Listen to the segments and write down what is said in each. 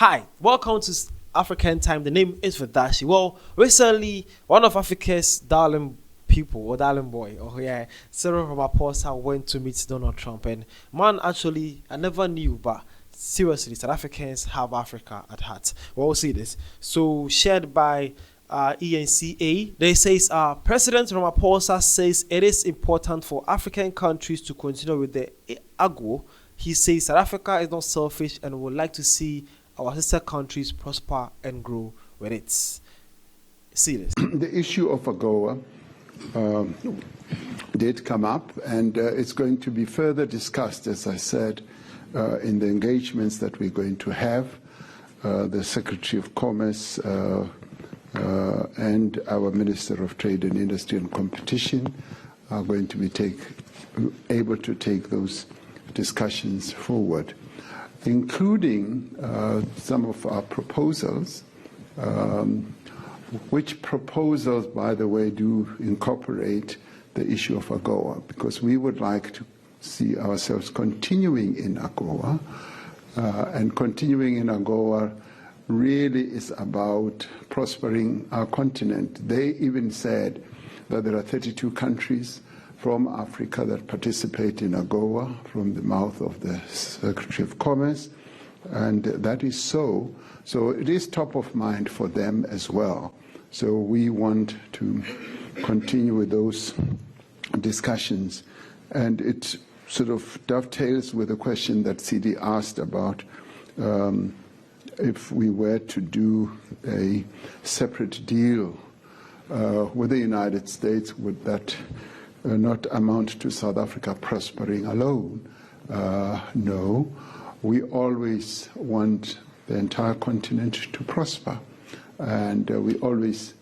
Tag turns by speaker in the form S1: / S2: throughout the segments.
S1: Hi, welcome to African Time. The name is Vadashi. Well, recently, one of Africa's darling people, or darling boy, Cyril Ramaphosa went to meet Donald Trump. And man, actually, I never knew, but seriously, South Africans have Africa at heart. We'll see this. So, shared by ENCA, they says President Ramaphosa says it is important for African countries to continue with the AGO. He says South Africa is not selfish and would like to see our sister countries prosper and grow with it. See this.
S2: The issue of AGOA did come up, and it's going to be further discussed, as I said, in the engagements that we're going to have. The Secretary of Commerce and our Minister of Trade and Industry and Competition are going to be able to take those discussions forward, including some of our proposals, which proposals, by the way, do incorporate the issue of AGOA, because we would like to see ourselves continuing in AGOA, and continuing in AGOA really is about prospering our continent. They even said that there are 32 countries from Africa that participate in AGOA, from the mouth of the Secretary of Commerce, and that is so. So it is top of mind for them as well. So we want to continue with those discussions. And it sort of dovetails with the question that CD asked about if we were to do a separate deal with the United States, would that not amount to South Africa prospering alone? No. We always want the entire continent to prosper. And we always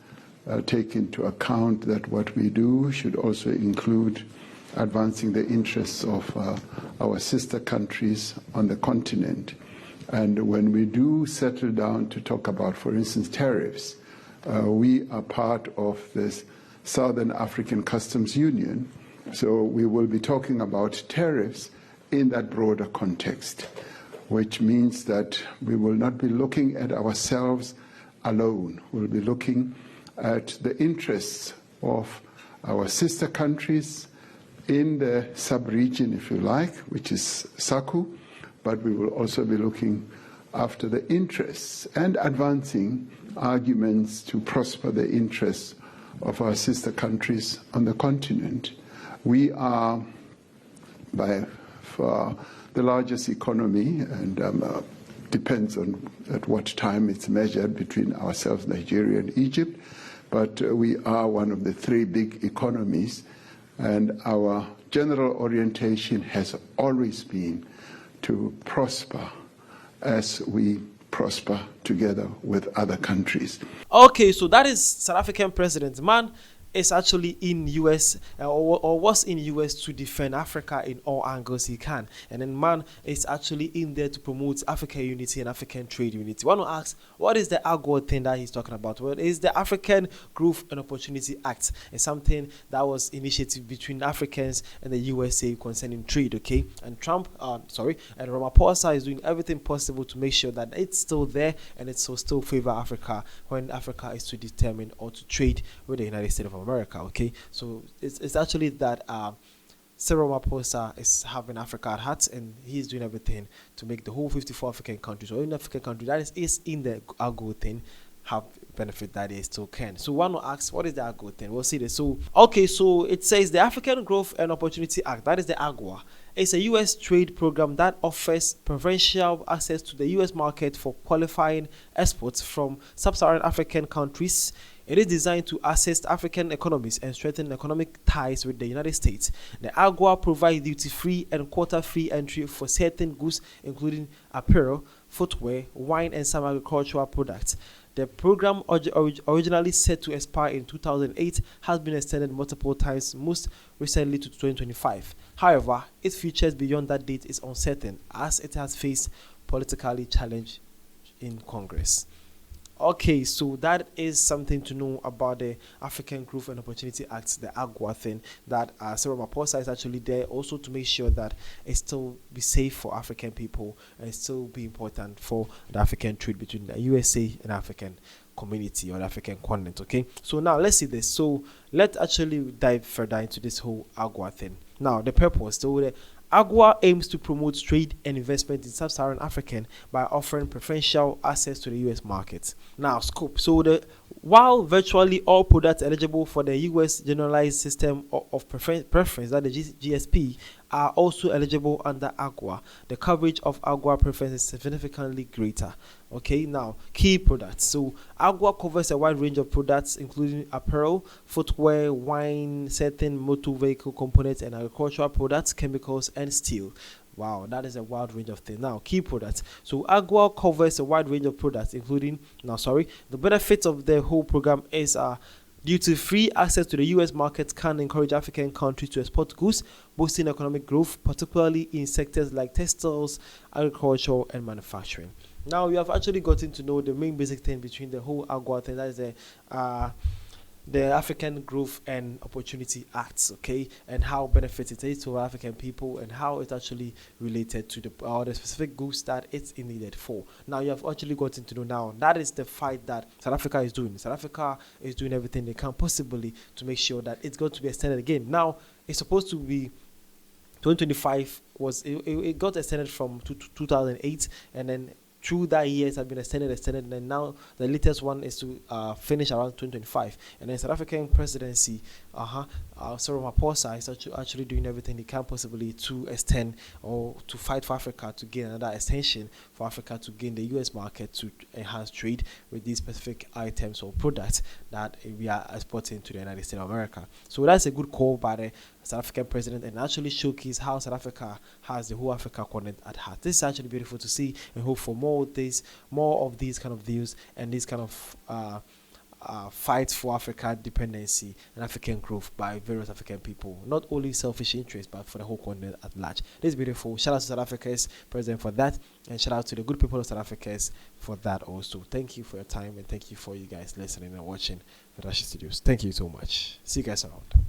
S2: take into account that what we do should also include advancing the interests of our sister countries on the continent. And when we do settle down to talk about, for instance, tariffs, we are part of this Southern African Customs Union, so we will be talking about tariffs in that broader context, which means that we will not be looking at ourselves alone. We'll be looking at the interests of our sister countries in the sub-region, if you like, which is SACU, but we will also be looking after the interests and advancing arguments to prosper the interests of our sister countries on the continent. We are by far the largest economy, and depends on at what time it's measured between ourselves, Nigeria and Egypt, but we are one of the three big economies, and our general orientation has always been to prosper as we prosper together with other countries.
S1: Okay, so that is South African president. Man is actually in US or was in US to defend Africa in all angles he can. And then man is actually in there to promote African unity and African trade unity. I want to ask, what is the AGO thing that he's talking about? Well, it's the African Growth and Opportunity Act. It's something that was initiated between Africans and the USA concerning trade, okay? And and Ramaphosa is doing everything possible to make sure that it's still there and it's still favor Africa when Africa is to determine or to trade with the United States of America, okay? So it's actually that Cyril Ramaphosa is having Africa at heart, and he's doing everything to make the whole 54 African countries, or even African country that is in the AGO thing, have benefit that they still can. So one will ask, what is the AGO thing? We'll see this. So okay, so it says the African Growth and Opportunity Act, that is the AGOA. It's a U.S. trade program that offers preferential access to the U.S. market for qualifying exports from sub-Saharan African countries. It is designed to assist African economies and strengthen economic ties with the United States. The AGOA provides duty-free and quota-free entry for certain goods, including apparel, footwear, wine, and some agricultural products. The program, originally set to expire in 2008, has been extended multiple times, most recently to 2025. However, its futures beyond that date is uncertain, as it has faced politically challenge in Congress. Okay, so that is something to know about the African Growth and Opportunity Act, the AGWA thing. That Cyril Ramaphosa is actually there also to make sure that it still be safe for African people and it still be important for the African trade between the USA and African community or the African continent. Okay, so now let's see this. So let's actually dive further into this whole AGWA thing. Now the purpose. So the AGWA aims to promote trade and investment in sub-Saharan African by offering preferential access to the US market. Now, scope. So, while virtually all products eligible for the US Generalized System of Preference, that the GSP, are also eligible under AGWA, the coverage of AGWA preference is significantly greater. Okay, now key products. So AGWA covers a wide range of products, including apparel, footwear, wine, certain motor vehicle components, and agricultural products, chemicals, and steel. Wow, that is a wide range of things. Now, key products. So AGWA covers a wide range of products, including the benefits of the whole program is duty-free access to the U.S. market can encourage African countries to export goods, boosting economic growth, particularly in sectors like textiles, agriculture, and manufacturing. Now, we have actually gotten to know the main basic thing between the whole AGWA thing, that is the African Growth and Opportunity Acts, okay, and how benefits it is to African people and how it's actually related to the specific goods that it's needed for. Now you have actually gotten to know now that is the fight that South Africa is doing. South Africa is doing everything they can possibly to make sure that it's going to be extended again. Now it's supposed to be 2025 it got extended from 2008 and then through that years have been extended, and then now the latest one is to finish around 2025. And then South African presidency, Cyril Ramaphosa is actually doing everything he can possibly to extend or to fight for Africa to gain another extension for Africa to gain the US market to enhance trade with these specific items or products that we are exporting to the United States of America. So that's a good call by the South African president and actually showcase how South Africa has the whole Africa continent at heart. This is actually beautiful to see and hope for more of these kind of views and these kind of fights for Africa dependency and African growth by various African people. Not only selfish interests, but for the whole continent at large. This is beautiful. Shout out to South Africa's president for that, and shout out to the good people of South Africa for that also. Thank you for your time, and thank you for you guys listening and watching Federashi Studios. Thank you so much. See you guys around.